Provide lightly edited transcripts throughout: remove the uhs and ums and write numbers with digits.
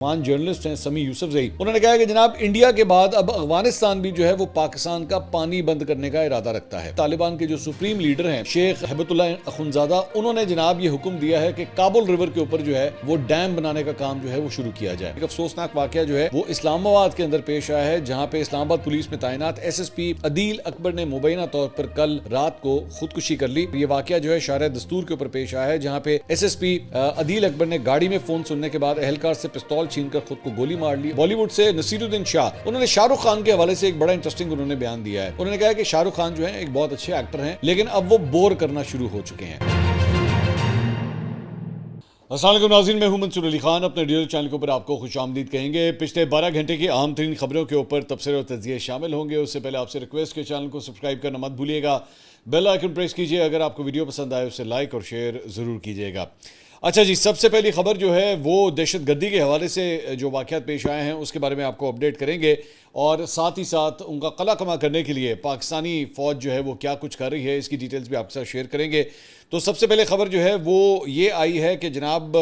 Journalist ہیں سمی یوسف زئی، انہوں نے کہا کہ جناب انڈیا کے بعد اب افغانستان بھی جو ہے وہ پاکستان کا پانی بند کرنے کا ارادہ رکھتا ہے۔ طالبان کے جو سپریم لیڈر ہیں شیخ ہیبت اللہ اخنزادہ، انہوں نے جناب یہ حکم دیا ہے کہ کابل ریور کے اوپر جو ہے وہ ڈیم بنانے کا کام جو ہے وہ شروع کیا جائے۔ ایک افسوسناک واقعہ جو ہے وہ اسلام آباد کے اندر پیش آیا ہے، جہاں پہ اسلام آباد پولیس میں تعینات ایس ایس پی عدیل اکبر نے مبینہ طور پر کل رات کو خودکشی کر لی۔ یہ واقعہ جو ہے شارع دستور کے اوپر پیش آیا ہے، جہاں پہ ایس ایس پی عدیل اکبر نے گاڑی میں فون سننے کے بعد اہلکار سے پستول چھین کر خود کو گولی مار لی۔ بالی ووڈ سے نصیر الدین شاہ، انہوں نے شاہ رخ خان کے حوالے سے ایک بڑا انٹرسٹنگ انہوں نے بیان دیا ہے۔ انہوں نے کہا کہ شاہ رخ خان جو ہیں ایک بہت اچھے ایکٹر ہیں، لیکن اب وہ بور کرنا شروع ہو چکے ہیں۔ السلام علیکم ناظرین، میں ہوں منصور علی خان، اپنے ڈیجیٹل چینل کے اوپر آپ کو خوش آمدید کہیں گے۔ پچھلے 12 گھنٹے کی اہم ترین خبروں کے اوپر تبصرے اور تجزیے شامل ہوں گے۔ اس سے پہلے آپ سے ریکویسٹ کہ چینل کو سبسکرائب کرنا مت بھولیے گا، بیل آئیکن پریس کیجیے، اگر آپ کو ویڈیو پسند آئے اسے لائک اور شیئر ضرور کیجیے گا۔ اچھا جی، سب سے پہلی خبر جو ہے وہ دہشت گردی کے حوالے سے جو واقعات پیش آئے ہیں اس کے بارے میں آپ کو اپڈیٹ کریں گے، اور ساتھ ہی ساتھ ان کا قلع کما کرنے کے لیے پاکستانی فوج جو ہے وہ کیا کچھ کر رہی ہے اس کی ڈیٹیلز بھی آپ کے ساتھ شیئر کریں گے۔ تو سب سے پہلے خبر جو ہے وہ یہ آئی ہے کہ جناب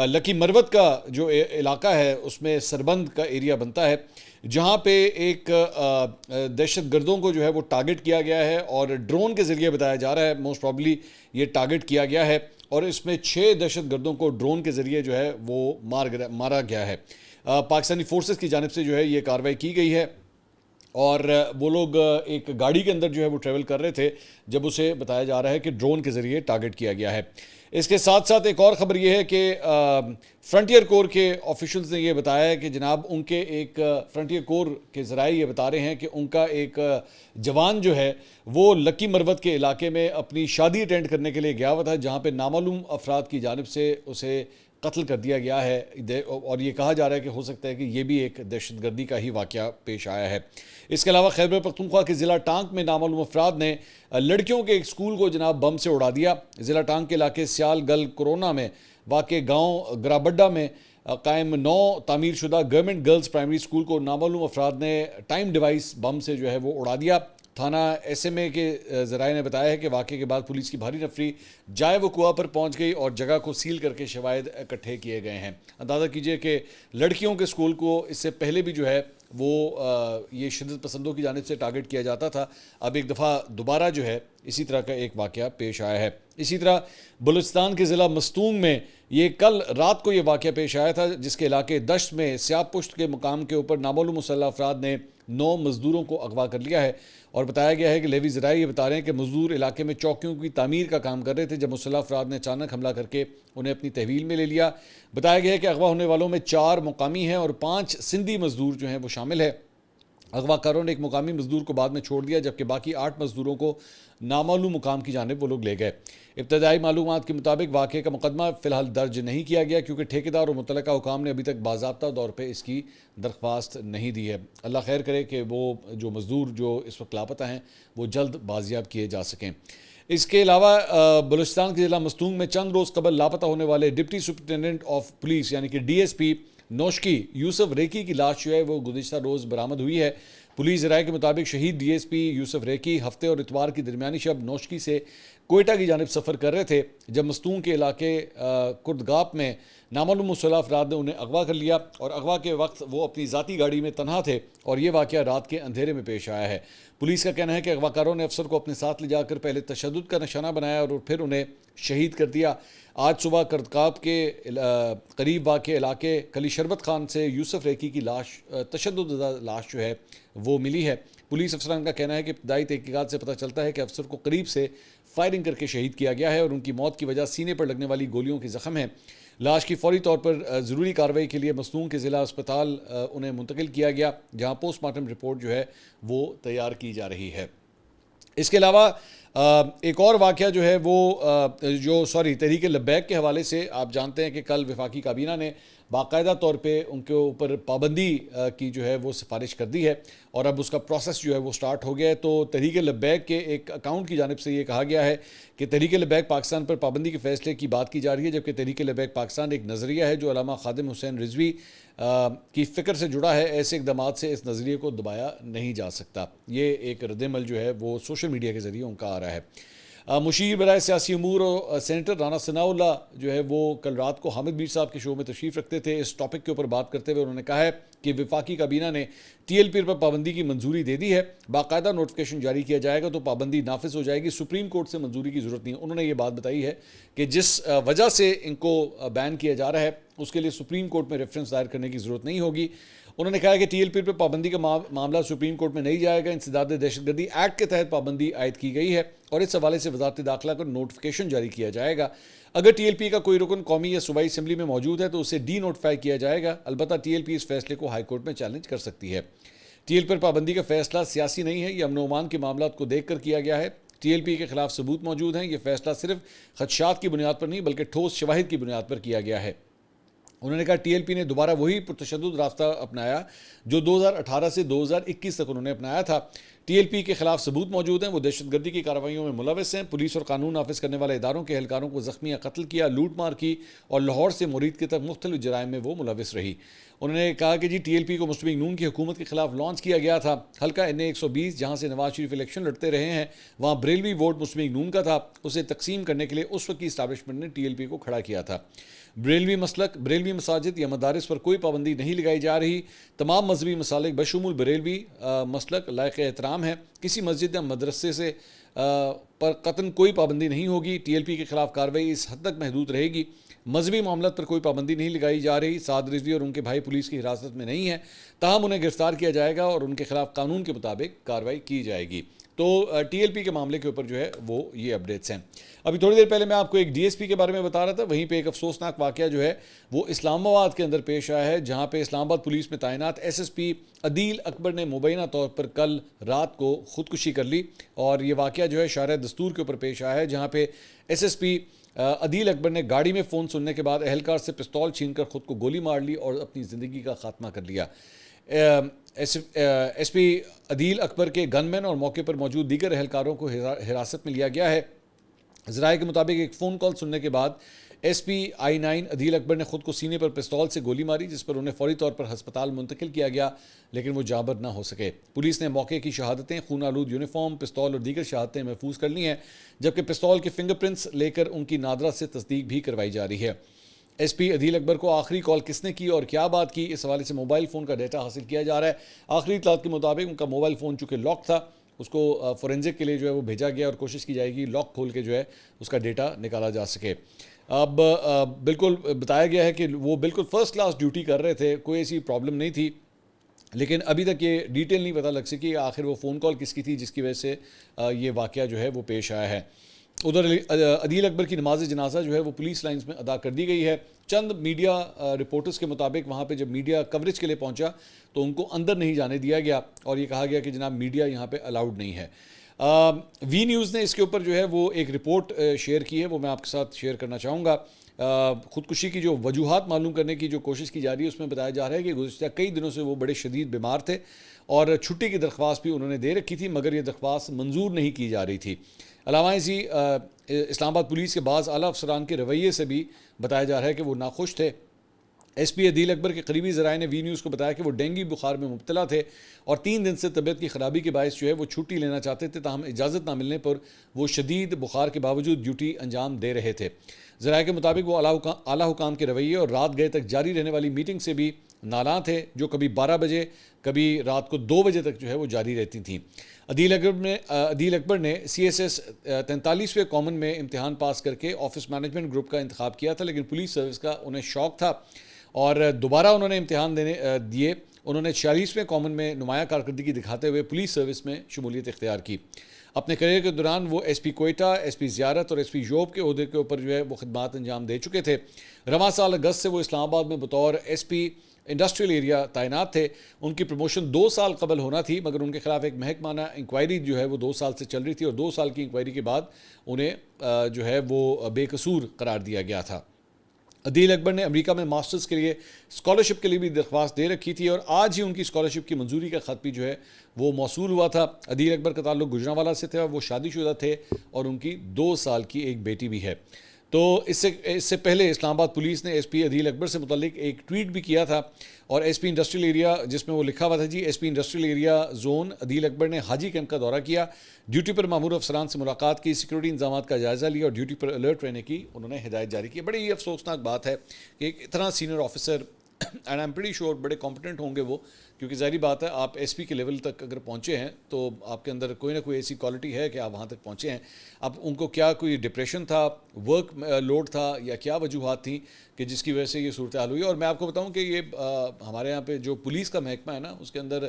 لکی مروت کا جو علاقہ ہے اس میں سربند کا ایریا بنتا ہے، جہاں پہ ایک دہشت گردوں کو جو ہے وہ ٹارگٹ کیا گیا ہے، اور ڈرون کے ذریعے بتایا جا رہا ہے موسٹ پرابلی یہ ٹارگٹ کیا گیا ہے، اور اس میں 6 دہشت گردوں کو ڈرون کے ذریعے جو ہے وہ مارا گیا ہے۔ پاکستانی فورسز کی جانب سے جو ہے یہ کارروائی کی گئی ہے، اور وہ لوگ ایک گاڑی کے اندر جو ہے وہ ٹریول کر رہے تھے جب اسے بتایا جا رہا ہے کہ ڈرون کے ذریعے ٹارگٹ کیا گیا ہے۔ اس کے ساتھ ساتھ ایک اور خبر یہ ہے کہ فرنٹیئر کور کے آفیشلز نے یہ بتایا ہے کہ جناب ان کے ایک فرنٹیئر کور کے ذرائع یہ بتا رہے ہیں کہ ان کا ایک جوان جو ہے وہ لکی مروت کے علاقے میں اپنی شادی اٹینڈ کرنے کے لیے گیا ہوا تھا، جہاں پہ نامعلوم افراد کی جانب سے اسے قتل کر دیا گیا ہے، اور یہ کہا جا رہا ہے کہ ہو سکتا ہے کہ یہ بھی ایک دہشت گردی کا ہی واقعہ پیش آیا ہے۔ اس کے علاوہ خیبر پختونخوا کے ضلع ٹانک میں نامعلوم افراد نے لڑکیوں کے ایک اسکول کو جناب بم سے اڑا دیا۔ ضلع ٹانک کے علاقے سیال گل کورونا میں واقع گاؤں گرابڈا میں قائم 9 تعمیر شدہ گورنمنٹ گرلز پرائمری اسکول کو نامعلوم افراد نے ٹائم ڈیوائس بم سے جو ہے وہ اڑا دیا۔ تھانہ ایس ایم اے کے ذرائع نے بتایا ہے کہ واقعے کے بعد پولیس کی بھاری نفری جائے وقوع پر پہنچ گئی اور جگہ کو سیل کر کے شواہد اکٹھے کیے گئے ہیں۔ اندازہ کیجئے کہ لڑکیوں کے اسکول کو اس سے پہلے بھی جو ہے وہ یہ شدت پسندوں کی جانب سے ٹارگٹ کیا جاتا تھا، اب ایک دفعہ دوبارہ جو ہے اسی طرح کا ایک واقعہ پیش آیا ہے۔ اسی طرح بلوچستان کے ضلع مستونگ میں یہ کل رات کو یہ واقعہ پیش آیا تھا، جس کے علاقے دشت میں سیاہ پشت کے مقام کے اوپر نامعلوم مسلح افراد نے 9 مزدوروں کو اغوا کر لیا ہے، اور بتایا گیا ہے کہ لیوی ذرائع یہ بتا رہے ہیں کہ مزدور علاقے میں چوکیوں کی تعمیر کا کام کر رہے تھے جب مسلح افراد نے اچانک حملہ کر کے انہیں اپنی تحویل میں لے لیا۔ بتایا گیا ہے کہ اغوا ہونے والوں میں 4 مقامی ہیں اور 5 سندھی مزدور جو ہیں وہ شامل ہے۔ اغوا کاروں نے ایک مقامی مزدور کو بعد میں چھوڑ دیا، جبکہ باقی 8 مزدوروں کو نامعلوم مقام کی جانب وہ لوگ لے گئے۔ ابتدائی معلومات کے مطابق واقعے کا مقدمہ فی الحال درج نہیں کیا گیا، کیونکہ ٹھیکیدار اور متعلقہ حکام نے ابھی تک باضابطہ طور پہ اس کی درخواست نہیں دی ہے۔ اللہ خیر کرے کہ وہ جو مزدور جو اس وقت لاپتہ ہیں وہ جلد بازیاب کیے جا سکیں۔ اس کے علاوہ بلوچستان کے ضلع مستونگ میں چند روز قبل لاپتہ ہونے والے ڈپٹی سپرنٹینڈنٹ آف پولیس یعنی کہ ڈی ایس پی نوشکی یوسف ریکی کی لاش جو ہے وہ گزشتہ روز برآمد ہوئی ہے۔ پولیس ذرائع کے مطابق شہید ڈی ایس پی یوسف ریکی ہفتے اور اتوار کی درمیانی شب نوشکی سے کوئٹہ کی جانب سفر کر رہے تھے جب مستونگ کے علاقے کردگاپ میں نامعلوم مسلح افراد نے انہیں اغوا کر لیا، اور اغوا کے وقت وہ اپنی ذاتی گاڑی میں تنہا تھے، اور یہ واقعہ رات کے اندھیرے میں پیش آیا ہے۔ پولیس کا کہنا ہے کہ اغوا کاروں نے افسر کو اپنے ساتھ لے جا کر پہلے تشدد کا نشانہ بنایا اور پھر انہیں شہید کر دیا۔ آج صبح کردگاپ کے قریب واقع علاقے کلی شربت خان سے یوسف ریکی کی لاش تشدد زدہ لاش جو ہے وہ ملی ہے۔ پولیس افسران کا کہنا ہے کہ ابتدائی تحقیقات سے پتہ چلتا ہے کہ افسر کو قریب سے فائرنگ کر کے شہید کیا گیا ہے، اور ان کی موت کی وجہ سینے پر لگنے والی گولیوں کی زخم ہے۔ لاش کی فوری طور پر ضروری کارروائی کے لیے مستونگ کے ضلع اسپتال انہیں منتقل کیا گیا، جہاں پوسٹ مارٹم رپورٹ جو ہے وہ تیار کی جا رہی ہے۔ اس کے علاوہ ایک اور واقعہ جو ہے وہ تحریک لبیک کے حوالے سے آپ جانتے ہیں کہ کل وفاقی کابینہ نے باقاعدہ طور پہ ان کے اوپر پابندی کی جو ہے وہ سفارش کر دی ہے، اور اب اس کا پروسیس جو ہے وہ سٹارٹ ہو گیا ہے۔ تو تحریک لبیک کے ایک اکاؤنٹ کی جانب سے یہ کہا گیا ہے کہ تحریک لبیک پاکستان پر پابندی کے فیصلے کی بات کی جا رہی ہے، جبکہ تحریک لبیک پاکستان ایک نظریہ ہے جو علامہ خادم حسین رضوی کی فکر سے جڑا ہے۔ ایسے اقدامات سے اس نظریے کو دبایا نہیں جا سکتا۔ یہ ایک رد عمل جو ہے وہ سوشل میڈیا کے ذریعے ان کا آ رہا ہے۔ مشیر برائے سیاسی امور اور سینیٹر رانا ثناء اللہ جو ہے وہ کل رات کو حامد میر صاحب کے شو میں تشریف رکھتے تھے. اس ٹاپک کے اوپر بات کرتے ہوئے انہوں نے کہا ہے کہ وفاقی کابینہ نے ٹی ایل پی پر پابندی کی منظوری دے دی ہے, باقاعدہ نوٹیفکیشن جاری کیا جائے گا تو پابندی نافذ ہو جائے گی, سپریم کورٹ سے منظوری کی ضرورت نہیں. انہوں نے یہ بات بتائی ہے کہ جس وجہ سے ان کو بین کیا جا رہا ہے اس کے لیے سپریم کورٹ میں ریفرنس دائر کرنے کی ضرورت نہیں ہوگی. انہوں نے کہا کہ ٹی ایل پی پر پابندی کا معاملہ سپریم کورٹ میں نہیں جائے گا, انسداد دہشت گردی ایکٹ کے تحت پابندی عائد کی گئی ہے اور اس حوالے سے وزارت داخلہ کو نوٹیفکیشن جاری کیا جائے گا. اگر ٹی ایل پی کا کوئی رکن قومی یا صوبائی اسمبلی میں موجود ہے تو اسے ڈی نوٹیفائی کیا جائے گا. البتہ ٹی ایل پی اس فیصلے کو ہائی کورٹ میں چیلنج کر سکتی ہے. ٹی ایل پی پر پابندی کا فیصلہ سیاسی نہیں ہے, یہ امن و امان کے معاملات کو دیکھ کر کیا گیا ہے. ٹی ایل پی کے خلاف ثبوت موجود ہیں, یہ فیصلہ صرف خدشات کی بنیاد پر نہیں بلکہ ٹھوس شواہد کی بنیاد پر کیا گیا ہے. انہوں نے کہا ٹی ایل پی نے دوبارہ وہی پرتشدد راستہ اپنایا جو 2018 سے 2021 تک انہوں نے اپنایا تھا. ٹی ایل پی کے خلاف ثبوت موجود ہیں, وہ دہشت گردی کی کارروائیوں میں ملوث ہیں, پولیس اور قانون نافذ کرنے والے اداروں کے اہلکاروں کو زخمی یا قتل کیا, لوٹ مار کی اور لاہور سے مرید کے تک مختلف جرائم میں وہ ملوث رہی. انہوں نے کہا کہ ٹی ایل پی کو مسلم لیگ نون کی حکومت کے خلاف لانچ کیا گیا تھا. حلقہ این اے 120 جہاں سے نواز شریف الیکشن لڑتے رہے ہیں وہاں بریلوی ووٹ مسلم لیگ نون کا تھا. اسے تقسیم کرنے کے لیے اس وقت کی اسٹیبلشمنٹ نے ٹی ایل پی کو کھڑا کیا تھا. بریلوی مسلک, بریلوی مساجد یا مدارس پر کوئی پابندی نہیں لگائی جا رہی. تمام مذہبی مسالک بشمول بریلوی مسلک لائق احترام ہے. کسی مسجد یا مدرسے سے پر قطعاً کوئی پابندی نہیں ہوگی. ٹی ایل پی کے خلاف کارروائی اس حد تک محدود رہے گی. مذہبی معاملات پر کوئی پابندی نہیں لگائی جا رہی. سعد رضوی اور ان کے بھائی پولیس کی حراست میں نہیں ہیں, تاہم انہیں گرفتار کیا جائے گا اور ان کے خلاف قانون کے مطابق کارروائی کی جائے گی. تو ٹی ایل پی کے معاملے کے اوپر جو ہے وہ یہ اپڈیٹس ہیں. ابھی تھوڑی دیر پہلے میں آپ کو ایک ڈی ایس پی کے بارے میں بتا رہا تھا, وہیں پہ ایک افسوسناک واقعہ جو ہے وہ اسلام آباد کے اندر پیش آیا ہے, جہاں پہ اسلام آباد پولیس میں تعینات ایس ایس پی عدیل اکبر نے مبینہ طور پر کل رات کو خودکشی کر لی. اور یہ واقعہ جو ہے شارع دستور کے اوپر پیش آیا ہے, جہاں پہ ایس ایس پی عدیل اکبر نے گاڑی میں فون سننے کے بعد اہلکار سے پستول چھین کر خود کو گولی مار لی اور اپنی زندگی کا خاتمہ کر لیا. ایس پی عدیل اکبر کے گن مین اور موقع پر موجود دیگر اہلکاروں کو حراست میں لیا گیا ہے. ذرائع کے مطابق ایک فون کال سننے کے بعد ایس پی آئی 9 عدیل اکبر نے خود کو سینے پر پستول سے گولی ماری, جس پر انہیں فوری طور پر ہسپتال منتقل کیا گیا لیکن وہ جاں بحق نہ ہو سکے. پولیس نے موقع کی شہادتیں, خون آلود یونیفارم, پستول اور دیگر شہادتیں محفوظ کر لی ہیں, جبکہ پستول کے فنگر پرنٹس لے کر ان کی نادرہ سے تصدیق بھی کروائی جا رہی ہے. ایس پی عدیل اکبر کو آخری کال کس نے کی اور کیا بات کی, اس حوالے سے موبائل فون کا ڈیٹا حاصل کیا جا رہا ہے. آخری اطلاعات کے مطابق ان کا موبائل فون چونکہ لاک تھا, اس کو فورینزک کے لیے جو ہے وہ بھیجا گیا اور کوشش کی جائے گی لاک کھول کے جو ہے اس کا ڈیٹا نکالا جا سکے. اب بالکل بتایا گیا ہے کہ وہ بالکل فرسٹ کلاس ڈیوٹی کر رہے تھے, کوئی ایسی پرابلم نہیں تھی, لیکن ابھی تک یہ ڈیٹیل نہیں پتہ لگ سکی آخر وہ فون کال کس کی تھی جس کی وجہ سے یہ واقعہ جو ہے وہ پیش آیا ہے. ادھر عدیل اکبر کی نماز جنازہ جو ہے وہ پولیس لائنز میں ادا کر دی گئی ہے. چند میڈیا رپورٹرز کے مطابق وہاں پہ جب میڈیا کوریج کے لیے پہنچا تو ان کو اندر نہیں جانے دیا گیا اور یہ کہا گیا کہ جناب میڈیا یہاں پہ الاؤڈ نہیں ہے. وی نیوز نے اس کے اوپر جو ہے وہ ایک رپورٹ شیئر کی ہے, وہ میں آپ کے ساتھ شیئر کرنا چاہوں گا. خودکشی کی جو وجوہات معلوم کرنے کی جو کوشش کی جا رہی ہے اس میں بتایا جا رہا ہے کہ گزشتہ کئی دنوں سے وہ بڑے شدید بیمار تھے اور چھٹی کی درخواست بھی انہوں نے دے رکھی تھی مگر یہ درخواست منظور نہیں کی جا رہی تھی. علاوہ ازیں اسلام آباد پولیس کے بعض اعلیٰ افسران کے رویے سے بھی بتایا جا رہا ہے کہ وہ ناخوش تھے. ایس پی عدیل اکبر کے قریبی ذرائع نے وی نیوز کو بتایا کہ وہ ڈینگی بخار میں مبتلا تھے اور 3 دن سے طبیعت کی خرابی کے باعث جو ہے وہ چھٹی لینا چاہتے تھے, تاہم اجازت نہ ملنے پر وہ شدید بخار کے باوجود ڈیوٹی انجام دے رہے تھے. ذرائع کے مطابق وہ اعلیٰ حکام کے رویے اور رات گئے تک جاری رہنے والی میٹنگ سے بھی نالاں تھے, جو کبھی 12 بجے کبھی رات کو 2 بجے تک جو ہے وہ جاری رہتی تھیں. عدیل اکبر نے سی ایس ایس 43ویں کامن میں امتحان پاس کر کے آفس مینجمنٹ گروپ کا انتخاب کیا تھا, لیکن پولیس سروس کا انہیں شوق تھا اور دوبارہ انہوں نے امتحان دیے. انہوں نے 46ویں کامن میں نمایاں کارکردگی دکھاتے ہوئے پولیس سروس میں شمولیت اختیار کی. اپنے کیریئر کے دوران وہ S P Quetta, S P زیارت اور ایس پی یوب کے عہدے کے اوپر جو ہے وہ خدمات انجام دے چکے تھے. رواں سال اگست سے وہ اسلام آباد میں بطور ایس پی انڈسٹریل ایریا تعینات تھے. ان کی پروموشن 2 سال قبل ہونا تھی مگر ان کے خلاف ایک محکمانہ انکوائری جو ہے وہ 2 سال سے چل رہی تھی اور 2 سال کی انکوائری کے بعد انہیں جو ہے وہ بے قصور قرار دیا گیا تھا. عدیل اکبر نے امریکہ میں ماسٹرز کے لیے اسکالرشپ کے لیے بھی درخواست دے رکھی تھی اور آج ہی ان کی اسکالرشپ کی منظوری کا خط بھی جو ہے وہ موصول ہوا تھا. عدیل اکبر کا تعلق گجرانوالہ سے تھا, وہ شادی شدہ تھے اور ان کی 2 سال کی ایک بیٹی بھی ہے. تو اس سے پہلے اسلام آباد پولیس نے ایس پی عدیل اکبر سے متعلق ایک ٹویٹ بھی کیا تھا، اور ایس پی انڈسٹریل ایریا جس میں وہ لکھا ہوا تھا G S P industrial area zone Adeel Akbar نے حاجی کیمپ کا دورہ کیا، ڈیوٹی پر مامور افسران سے ملاقات کی، سیکورٹی انتظامات کا جائزہ لیا اور ڈیوٹی پر الرٹ رہنے کی انہوں نے ہدایت جاری کی۔ بڑی افسوسناک بات ہے کہ ایک اتنا senior officer and I am pretty sure بڑے کمپٹنٹ ہوں گے وہ، کیونکہ ظاہری بات ہے آپ ایس پی کے لیول تک اگر پہنچے ہیں تو آپ کے اندر کوئی نہ کوئی ایسی کوالٹی ہے کہ آپ وہاں تک پہنچے ہیں۔ اب ان کو کیا کوئی ڈپریشن تھا، ورک لوڈ تھا، یا کیا وجوہات تھیں کہ جس کی وجہ سے یہ صورتحال ہوئی؟ اور میں آپ کو بتاؤں کہ یہ ہمارے یہاں پہ جو پولیس کا محکمہ ہے نا، اس کے اندر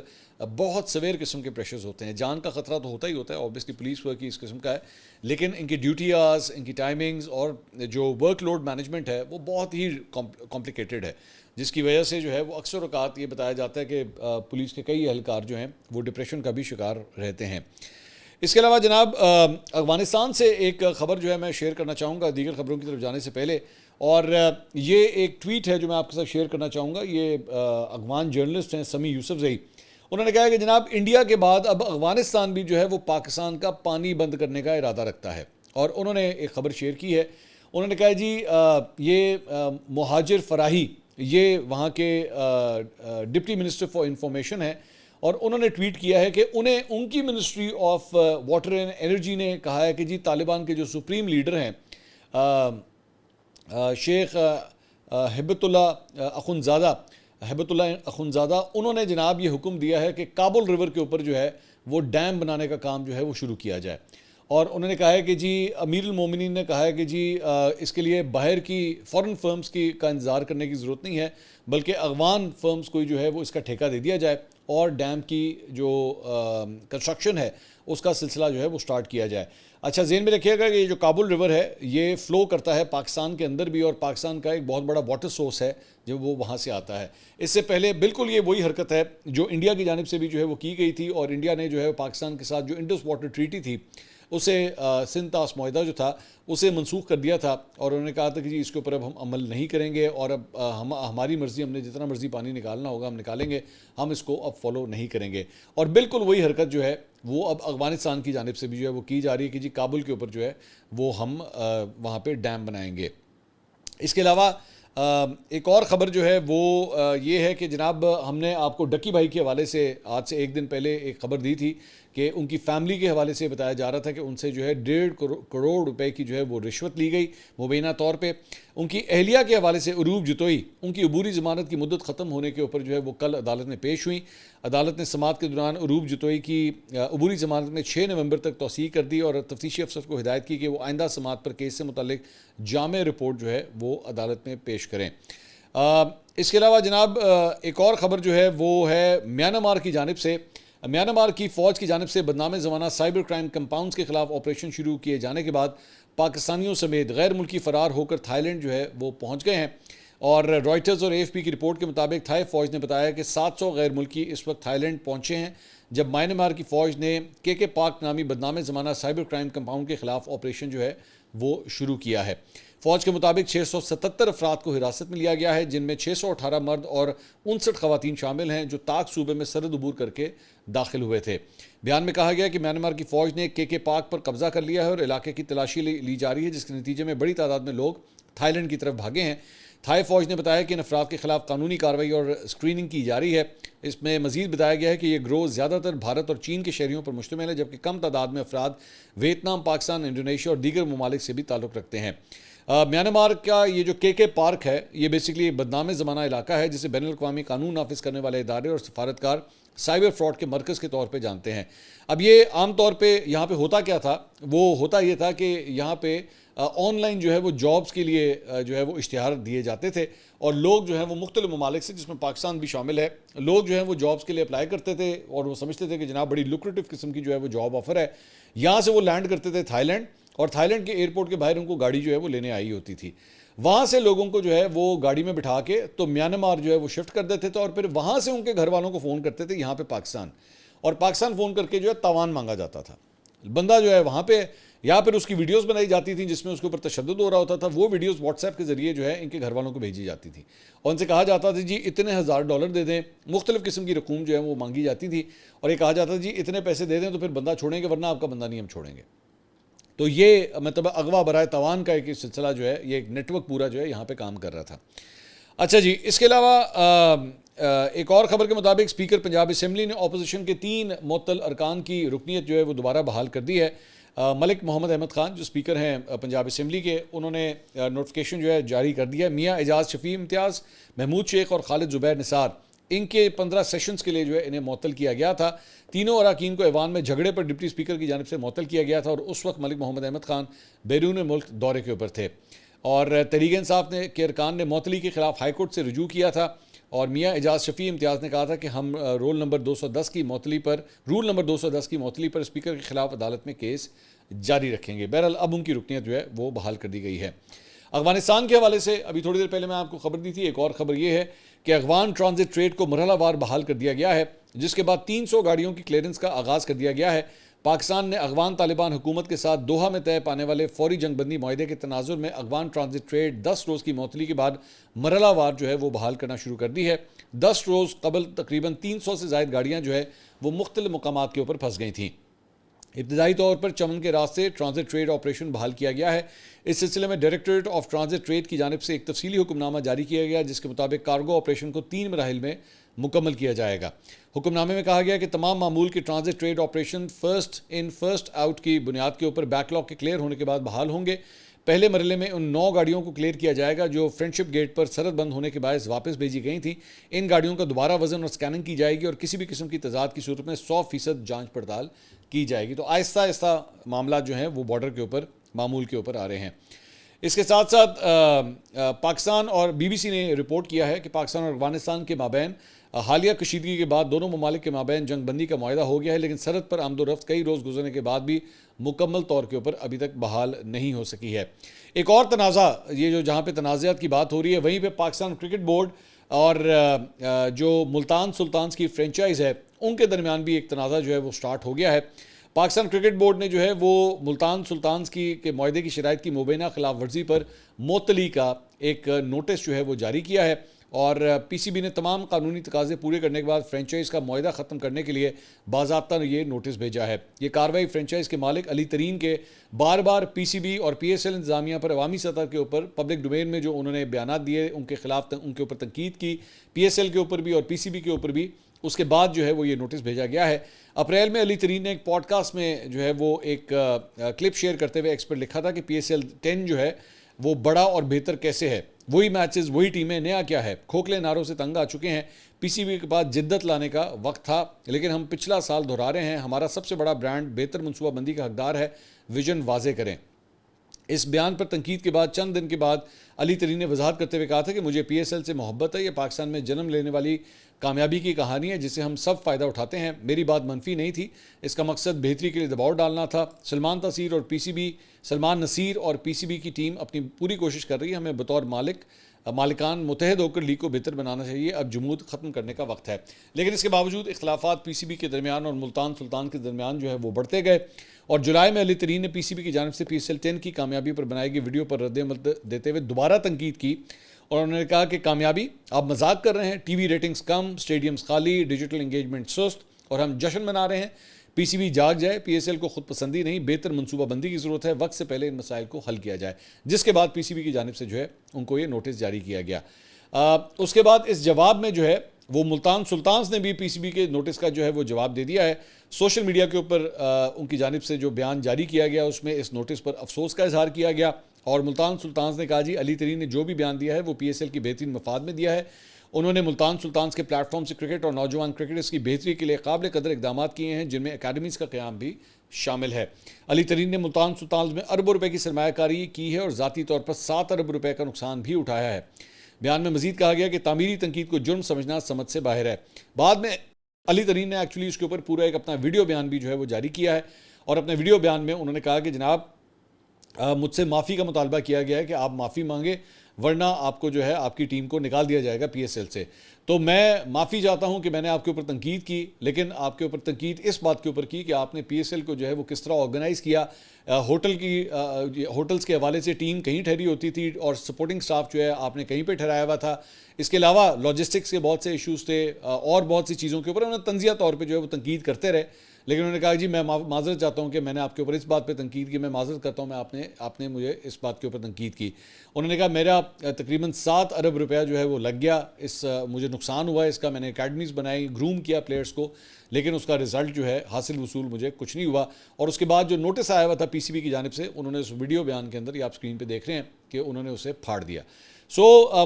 بہت سویر قسم کے پریشرز ہوتے ہیں، جان کا خطرہ تو ہوتا ہی ہوتا ہے، اوبیسلی پولیس ورک ہی اس قسم کا ہے، لیکن ان کی ڈیوٹی آورز، ان کی ٹائمنگز اور جو ورک لوڈ مینجمنٹ ہے وہ بہت ہی کمپلیکیٹڈ ہے، جس کی وجہ سے جو ہے وہ اکثر اوقات یہ بتایا جاتا ہے کہ پولیس کے کئی اہلکار جو ہیں وہ ڈپریشن کا بھی شکار رہتے ہیں۔ اس کے علاوہ جناب افغانستان سے ایک خبر جو ہے میں شیئر کرنا چاہوں گا دیگر خبروں کی طرف جانے سے پہلے، اور یہ ایک ٹویٹ ہے جو میں آپ کے ساتھ شیئر کرنا چاہوں گا۔ یہ افغان جرنلسٹ ہیں سمی یوسف زئی، انہوں نے کہا ہے کہ جناب انڈیا کے بعد اب افغانستان بھی جو ہے وہ پاکستان کا پانی بند کرنے کا ارادہ رکھتا ہے، اور انہوں نے ایک خبر شیئر کی ہے۔ انہوں نے کہا جی یہ مہاجر فراہی یہ وہاں کے ڈپٹی منسٹر فار انفارمیشن ہے، اور انہوں نے ٹویٹ کیا ہے کہ ان کی ministry of water and energy نے کہا ہے کہ جی طالبان کے جو سپریم لیڈر ہیں شیخ ہیبت اللہ اخنزادہ، انہوں نے جناب یہ حکم دیا ہے کہ کابل ریور کے اوپر جو ہے وہ ڈیم بنانے کا کام جو ہے وہ شروع کیا جائے، اور انہوں نے کہا ہے کہ جی امیر المومنین نے کہا ہے کہ جی اس کے لیے باہر کی فورن فرمز کا انتظار کرنے کی ضرورت نہیں ہے، بلکہ افغان فرمز کو جو ہے وہ اس کا ٹھیکہ دے دیا جائے اور ڈیم کی جو کنسٹرکشن ہے اس کا سلسلہ جو ہے وہ سٹارٹ کیا جائے۔ اچھا ذہن میں رکھیے گا کہ یہ جو کابل ریور ہے یہ فلو کرتا ہے پاکستان کے اندر بھی، اور پاکستان کا ایک بہت بڑا واٹر سورس ہے جو وہ وہاں سے آتا ہے۔ اس سے پہلے بالکل یہ وہی حرکت ہے جو انڈیا کی جانب سے بھی جو ہے وہ کی گئی تھی، اور انڈیا نے جو ہے پاکستان کے ساتھ جو انڈس واٹر ٹریٹی تھی اسے سندھ طاس معاہدہ جو تھا اسے منسوخ کر دیا تھا، اور انہوں نے کہا تھا کہ جی اس کے اوپر اب ہم عمل نہیں کریں گے، اور اب ہماری مرضی، ہم نے جتنا مرضی پانی نکالنا ہوگا ہم نکالیں گے، ہم اس کو اب فالو نہیں کریں گے۔ اور بالکل وہی حرکت جو ہے وہ اب افغانستان کی جانب سے بھی جو ہے وہ کی جا رہی ہے کہ جی کابل کے اوپر جو ہے وہ ہم وہاں پہ ڈیم بنائیں گے۔ اس کے علاوہ ایک اور خبر جو ہے وہ یہ ہے کہ جناب ہم نے آپ کو ڈکی بھائی کے حوالے سے آج سے ایک دن پہلے ایک خبر دی تھی کہ ان کی فیملی کے حوالے سے بتایا جا رہا تھا کہ ان سے جو ہے 1.5 کروڑ روپے کی جو ہے وہ رشوت لی گئی مبینہ طور پہ۔ ان کی اہلیہ کے حوالے سے عروب جتوئی، ان کی عبوری ضمانت کی مدت ختم ہونے کے اوپر جو ہے وہ کل عدالت میں پیش ہوئی۔ عدالت نے سماعت کے دوران عروب جتوئی کی عبوری ضمانت میں 6 نومبر تک توسیع کر دی، اور تفتیشی افسر کو ہدایت کی کہ وہ آئندہ سماعت پر کیس سے متعلق جامع رپورٹ جو ہے وہ عدالت میں پیش کریں۔ اس کے علاوہ جناب ایک اور خبر جو ہے وہ ہے میانمار کی جانب سے۔ میانمار کی فوج کی جانب سے بدنام زمانہ سائبر کرائم کمپاؤنڈز کے خلاف آپریشن شروع کیے جانے کے بعد پاکستانیوں سمیت غیر ملکی فرار ہو کر تھائی لینڈ جو ہے وہ پہنچ گئے ہیں، اور رائٹرز اور AFP کی رپورٹ کے مطابق تھائی فوج نے بتایا کہ 700 غیر ملکی اس وقت تھائی لینڈ پہنچے ہیں، جب میانمار کی فوج نے کے پاک نامی بدنام زمانہ سائبر کرائم کمپاؤنڈ کے خلاف آپریشن جو ہے وہ شروع کیا ہے۔ فوج کے مطابق 677 افراد کو حراست میں لیا گیا ہے، جن میں 618 مرد اور 59 خواتین شامل ہیں جو تاک صوبے میں سرحد عبور کر کے داخل ہوئے تھے۔ بیان میں کہا گیا کہ میانمار کی فوج نے کے پاک پر قبضہ کر لیا ہے اور علاقے کی تلاشی لی جا رہی ہے، جس کے نتیجے میں بڑی تعداد میں لوگ تھائی لینڈ کی طرف بھاگے ہیں۔ تھائی فوج نے بتایا کہ ان افراد کے خلاف قانونی کارروائی اور اسکریننگ کی جا رہی ہے۔ اس میں مزید بتایا گیا ہے کہ یہ گروہ زیادہ تر بھارت اور چین کے شہریوں پر مشتمل ہے، جبکہ کم تعداد میں افراد ویتنام، پاکستان، انڈونیشیا اور دیگر ممالک سے بھی تعلق رکھتے ہیں۔ میانمار کا یہ جو کے پارک ہے یہ بیسیکلی بدنام زمانہ علاقہ ہے جسے بین الاقوامی قانون نافذ کرنے والے ادارے اور سفارتکار سائبر فراڈ کے مرکز کے طور پہ جانتے ہیں۔ اب یہ عام طور پہ یہاں پہ ہوتا کیا تھا، وہ ہوتا یہ تھا کہ یہاں پہ آن لائن جو ہے وہ جابز کے لیے جو ہے وہ اشتہار دیے جاتے تھے، اور لوگ جو ہیں وہ مختلف ممالک سے، جس میں پاکستان بھی شامل ہے، لوگ جو ہیں وہ جابز کے لیے اپلائی کرتے تھے اور وہ سمجھتے تھے کہ جناب بڑی لوکریٹو قسم کی جو ہے وہ جاب آفر ہے۔ یہاں سے وہ لینڈ کرتے تھے تھائی لینڈ، اور تھائی لینڈ کے ایئرپورٹ کے باہر ان کو گاڑی جو ہے وہ لینے آئی ہوتی تھی۔ وہاں سے لوگوں کو جو ہے وہ گاڑی میں بٹھا کے تو میانمار جو ہے وہ شفٹ کر دیتے تھے، اور پھر وہاں سے ان کے گھر والوں کو فون کرتے تھے یہاں پہ پاکستان، اور پاکستان فون کر کے جو ہے تاوان مانگا جاتا تھا۔ بندہ جو ہے وہاں پہ، یا پھر اس کی ویڈیوز بنائی جاتی تھیں جس میں اس کے اوپر تشدد ہو رہا ہوتا تھا، وہ ویڈیوز واٹس ایپ کے ذریعے جو ہے ان کے گھر والوں کو بھیجی جاتی تھی، اور ان سے کہا جاتا تھا جی اتنے $1000 دے دیں، مختلف قسم کی رقوم جو ہے وہ مانگی جاتی تھی، اور یہ کہا جاتا تھا جی اتنے پیسے دے دیں تو پھر بندہ چھوڑیں گے، ورنہ آپ کا بندہ نہیں ہم چھوڑیں گے۔ تو یہ مطلب اغوا برائے توان کا ایک سلسلہ جو ہے، یہ ایک نیٹ ورک پورا جو ہے یہاں پہ کام کر رہا تھا۔ اچھا جی، اس کے علاوہ ایک اور خبر کے مطابق اسپیکر پنجاب اسمبلی نے اپوزیشن کے 3 معطل ارکان کی رکنیت جو ہے وہ دوبارہ بحال کر دی ہے۔ ملک محمد احمد خان جو اسپیکر ہیں پنجاب اسمبلی کے، انہوں نے نوٹیفیکیشن جو ہے جاری کر دیا ہے۔ میاں اعجاز شفیع امتیاز، محمود شیخ اور خالد زبیر نثار، ان کے 15 سیشنز کے لیے جو ہے انہیں معطل کیا گیا تھا۔ تینوں اراکین کو ایوان میں جھگڑے پر ڈپٹی اسپیکر کی جانب سے معطل کیا گیا تھا، اور اس وقت ملک محمد احمد خان بیرون ملک دورے کے اوپر تھے، اور تحریک انصاف کے ارکان نے معطلی کے خلاف ہائی کورٹ سے رجوع کیا تھا، اور میاں اعجاز شفیع امتیاز نے کہا تھا کہ ہم رول نمبر 210 کی معطلی پر اسپیکر کے خلاف عدالت میں کیس جاری رکھیں گے۔ بہرحال اب ان کی رکنیت جو ہے وہ بحال کر دی گئی ہے۔ افغانستان کے حوالے سے ابھی تھوڑی دیر پہلے میں آپ کو خبر دی تھی، ایک اور خبر یہ ہے کہ افغان ٹرانزٹ ٹریڈ کو مرحلہ وار بحال کر دیا گیا ہے، جس کے بعد 300 گاڑیوں کی کلیئرنس کا آغاز کر دیا گیا ہے۔ پاکستان نے افغان طالبان حکومت کے ساتھ دوحہ میں طے پانے والے فوری جنگ بندی معاہدے کے تناظر میں افغان ٹرانزٹ ٹریڈ 10 روز کی معطلی کے بعد مرحلہ وار جو ہے وہ بحال کرنا شروع کر دی ہے۔ 10 روز قبل تقریباً 300 سے زائد گاڑیاں جو ہے وہ مختلف مقامات کے اوپر پھنس گئی تھیں۔ ابتدائی طور پر چمن کے راستے ٹرانزٹ ٹریڈ آپریشن بحال کیا گیا ہے۔ اس سلسلے میں ڈائریکٹوریٹ آف ٹرانزٹ ٹریڈ کی جانب سے ایک تفصیلی حکم نامہ جاری کیا گیا، جس کے مطابق کارگو آپریشن کو 3 مراحل میں مکمل کیا جائے گا۔ حکم نامے میں کہا گیا کہ تمام معمول کے transit trade operation first in first out کی بنیاد کے اوپر بیک لاگ کے کلیئر ہونے کے بعد بحال ہوں گے۔ پہلے مرحلے میں ان 9 گاڑیوں کو کلیئر کیا جائے گا جو فرینڈشپ گیٹ پر سرحد بند ہونے کے باعث واپس بھیجی گئی تھیں۔ ان گاڑیوں کا دوبارہ وزن اور سکیننگ کی جائے گی، اور کسی بھی قسم کی تضاد کی صورت میں 100% جانچ پڑتال کی جائے گی۔ تو آہستہ آہستہ معاملات جو ہیں وہ بارڈر کے اوپر معمول کے اوپر آ رہے ہیں۔ اس کے ساتھ ساتھ پاکستان اور BBC نے رپورٹ کیا ہے کہ پاکستان اور افغانستان کے مابین حالیہ کشیدگی کے بعد دونوں ممالک کے مابین جنگ بندی کا معاہدہ ہو گیا ہے، لیکن سرحد پر آمد و رفت کئی روز گزرنے کے بعد بھی مکمل طور کے اوپر ابھی تک بحال نہیں ہو سکی ہے۔ ایک اور تنازع، یہ جو جہاں پہ تنازعات کی بات ہو رہی ہے، وہیں پہ پاکستان کرکٹ بورڈ اور جو ملتان سلطانز کی فرینچائز ہے، ان کے درمیان بھی ایک تنازع جو ہے وہ سٹارٹ ہو گیا ہے۔ پاکستان کرکٹ بورڈ نے جو ہے وہ ملتان سلطانز کے معاہدے کی شرائط کی مبینہ خلاف ورزی پر معطلی کا ایک نوٹس جو ہے وہ جاری کیا ہے، اور PCB نے تمام قانونی تقاضے پورے کرنے کے بعد فرینچائز کا معاہدہ ختم کرنے کے لیے باضابطہ یہ نوٹس بھیجا ہے۔ یہ کارروائی فرینچائز کے مالک علی ترین کے بار بار PCB اور PSL انتظامیہ پر عوامی سطح کے اوپر پبلک ڈومین میں جو انہوں نے بیانات دیے ان کے خلاف ان کے اوپر تنقید کی، PSL کے اوپر بھی اور PCB کے اوپر بھی۔ اس کے بعد جو ہے وہ یہ نوٹس بھیجا گیا ہے۔ اپریل میں علی ترین نے ایک پوڈ کاسٹ میں جو ہے وہ ایک کلپ شیئر کرتے ہوئے ایکس پر لکھا تھا کہ PSL 10 جو ہے وہ بڑا اور بہتر کیسے ہے، وہی میچز وہی ٹیمیں، نیا کیا ہے، کھوکھلے نعروں سے تنگ آ چکے ہیں۔ PCB کے پاس جدت لانے کا وقت تھا، لیکن ہم پچھلا سال دہرا رہے ہیں، ہمارا سب سے بڑا برانڈ بہتر منصوبہ بندی کا حقدار ہے، ویژن واضح کریں۔ اس بیان پر تنقید کے بعد چند دن کے بعد علی ترین نے وضاحت کرتے ہوئے کہا تھا کہ مجھے PSL سے محبت ہے، یہ پاکستان میں جنم لینے والی کامیابی کی کہانی ہے جسے ہم سب فائدہ اٹھاتے ہیں۔ میری بات منفی نہیں تھی، اس کا مقصد بہتری کے لیے دباؤ ڈالنا تھا۔ سلمان نصیر اور PCB کی ٹیم اپنی پوری کوشش کر رہی ہے، ہمیں بطور مالکان متحد ہو کر لیگ کو بہتر بنانا چاہیے، اب جمود ختم کرنے کا وقت ہے۔ لیکن اس کے باوجود اختلافات PCB کے درمیان اور ملتان سلطان کے درمیان جو ہے وہ بڑھتے گئے، اور جولائی میں علی ترین نے PCB کی جانب سے PSL 10 کی کامیابی پر بنائی گئی ویڈیو پر رد عمل دیتے ہوئے دوبارہ تنقید کی، اور انہوں نے کہا کہ کامیابی آپ مذاق کر رہے ہیں، ٹی وی ریٹنگز کم، سٹیڈیمز خالی، ڈیجیٹل انگیجمنٹ سست، اور ہم جشن منا رہے ہیں۔ PCB جاگ جائے، PSL کو خود پسندی نہیں، بہتر منصوبہ بندی کی ضرورت ہے، وقت سے پہلے ان مسائل کو حل کیا جائے، جس کے بعد PCB کی جانب سے جو ہے ان کو یہ نوٹس جاری کیا گیا۔ اس کے بعد اس جواب میں جو ہے وہ ملتان سلطانز نے بھی PCB کے نوٹس کا جو ہے وہ جواب دے دیا ہے۔ سوشل میڈیا کے اوپر ان کی جانب سے جو بیان جاری کیا گیا اس میں اس نوٹس پر افسوس کا اظہار کیا گیا، اور ملتان سلطانز نے کہا جی علی ترین نے جو بھی بیان دیا ہے وہ PSL کی بہترین مفاد میں دیا ہے۔ انہوں نے ملتان سلطانز کے پلیٹ فارم سے کرکٹ اور نوجوان کرکٹرز کی بہتری کے لیے قابل قدر اقدامات کیے ہیں، جن میں اکیڈمیز کا قیام بھی شامل ہے۔ علی ترین نے ملتان سلطانز میں اربوں روپے کی سرمایہ کاری کی ہے اور ذاتی طور پر 7 ارب روپے کا نقصان بھی اٹھایا ہے۔ بیان میں مزید کہا گیا کہ تعمیری تنقید کو جرم سمجھنا سمجھ سے باہر ہے۔ بعد میں علی ترین نے ایکچولی اس کے اوپر پورا ایک اپنا ویڈیو بیان بھی جو ہے وہ جاری کیا ہے، اور اپنے ویڈیو بیان میں انہوں نے کہا کہ جناب مجھ سے معافی کا مطالبہ کیا گیا ہے کہ آپ معافی مانگے، ورنہ آپ کو جو ہے آپ کی ٹیم کو نکال دیا جائے گا PSL سے۔ تو میں معافی چاہتا ہوں کہ میں نے آپ کے اوپر تنقید کی، لیکن آپ کے اوپر تنقید اس بات کے اوپر کی کہ آپ نے پی ایس ایل کو جو ہے وہ کس طرح آرگنائز کیا. ہوٹلز کے حوالے سے ٹیم کہیں ٹھہری ہوتی تھی اور سپورٹنگ سٹاف جو ہے آپ نے کہیں پہ ٹھہرایا ہوا تھا. اس کے علاوہ لاجسٹکس کے بہت سے ایشوز تھے اور بہت سی چیزوں کے اوپر انہوں نے تنزیہ طور پہ جو ہے وہ تنقید کرتے رہے. لیکن انہوں نے کہا جی میں معذرت چاہتا ہوں کہ میں نے آپ کے اوپر اس بات پہ تنقید کی، میں معذرت کرتا ہوں آپ نے مجھے اس بات کے اوپر تنقید کی. انہوں نے کہا میرا تقریباً 7 ارب روپیہ جو ہے وہ لگ گیا، مجھے نقصان ہوا اس کا. میں نے اکیڈمیز بنائی، گروم کیا پلیئرز کو، لیکن اس کا رزلٹ جو ہے حاصل وصول مجھے کچھ نہیں ہوا. اور اس کے بعد جو نوٹس آیا ہوا تھا پی سی بی کی جانب سے، انہوں نے اس ویڈیو بیان کے اندر، یہ آپ اسکرین پہ دیکھ رہے ہیں کہ انہوں نے اسے پھاڑ دیا.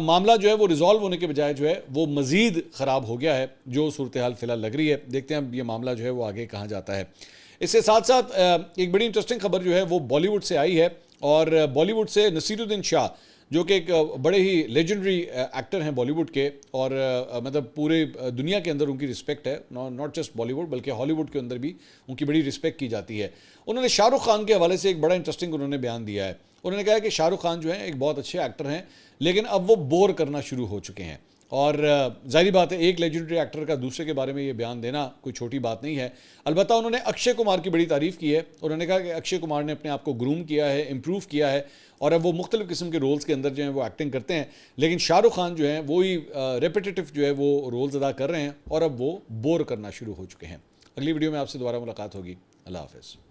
معاملہ جو ہے وہ ریزالو ہونے کے بجائے جو ہے وہ مزید خراب ہو گیا ہے، جو صورتحال فی الحال لگ رہی ہے. دیکھتے ہیں اب یہ معاملہ جو ہے وہ آگے کہاں جاتا ہے. اس کے ساتھ ساتھ ایک بڑی انٹرسٹنگ خبر جو ہے وہ بالی ووڈ سے آئی ہے، اور بالی ووڈ سے نصیر الدین شاہ جو کہ ایک بڑے ہی لیجنڈری ایکٹر ہیں بالی ووڈ کے، اور مطلب پورے دنیا کے اندر ان کی رسپیکٹ ہے، ناٹ جسٹ بالی ووڈ بلکہ ہالی ووڈ کے اندر بھی ان کی بڑی رسپیکٹ کی جاتی ہے. انہوں نے شاہ رخ خان کے حوالے سے ایک بڑا انٹرسٹنگ انہوں نے بیان دیا ہے. انہوں نے کہا کہ شاہ رخ خان جو ہیں ایک بہت اچھے ایکٹر ہیں، لیکن اب وہ بور کرنا شروع ہو چکے ہیں. اور ظاہری بات ہے ایک لیجنڈری ایکٹر کا دوسرے کے بارے میں یہ بیان دینا کوئی چھوٹی بات نہیں ہے. البتہ انہوں نے اکشے کمار کی بڑی تعریف کی ہے. انہوں نے کہا کہ اکشے کمار نے اپنے آپ کو گروم کیا ہے، امپروو کیا ہے، اور اب وہ مختلف قسم کے رولز کے اندر جو ہیں وہ ایکٹنگ کرتے ہیں. لیکن شاہ رخ خان جو ہیں وہی ریپیٹیٹو جو ہے وہ رولز ادا کر رہے ہیں، اور اب وہ بور کرنا شروع ہو چکے ہیں. اگلی ویڈیو میں آپ سے دوبارہ ملاقات ہوگی. اللہ حافظ.